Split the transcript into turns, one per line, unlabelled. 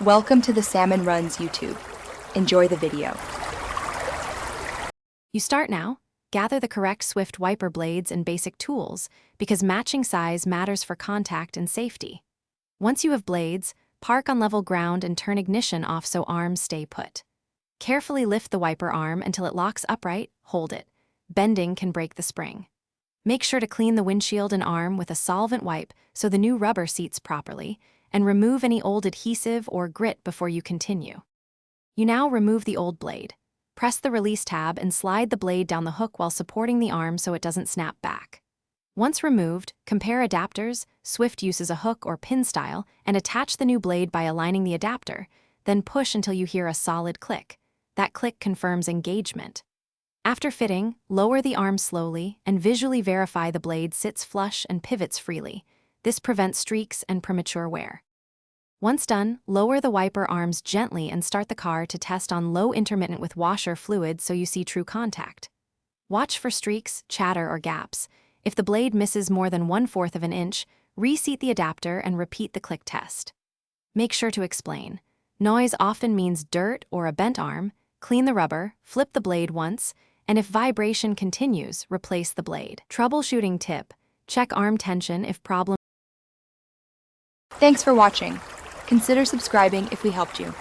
Welcome to the Salmon Runs YouTube. Enjoy the video.
You start now. Gather the correct Swift wiper blades and basic tools because matching size matters for contact and safety. Once you have blades, park on level ground and turn ignition off so arms stay put. Carefully lift the wiper arm until it locks upright, hold it. Bending can break the spring. Make sure to clean the windshield and arm with a solvent wipe so the new rubber seats properly, and remove any old adhesive or grit before you continue. You now remove the old blade. Press the release tab and slide the blade down the hook while supporting the arm so it doesn't snap back. Once removed, compare adapters. Swift uses a hook or pin style, and attach the new blade by aligning the adapter, then push until you hear a solid click. That click confirms engagement. After fitting, lower the arm slowly and visually verify the blade sits flush and pivots freely. This prevents streaks and premature wear. Once done, lower the wiper arms gently and start the car to test on low intermittent with washer fluid so you see true contact. Watch for streaks, chatter, or gaps. If the blade misses more than 1/4 of an inch, reseat the adapter and repeat the click test. Make sure to explain. Noise often means dirt or a bent arm. Clean the rubber, flip the blade once, and if vibration continues, replace the blade. Troubleshooting tip: check arm tension if problem.
Thanks for watching. Consider subscribing if we helped you.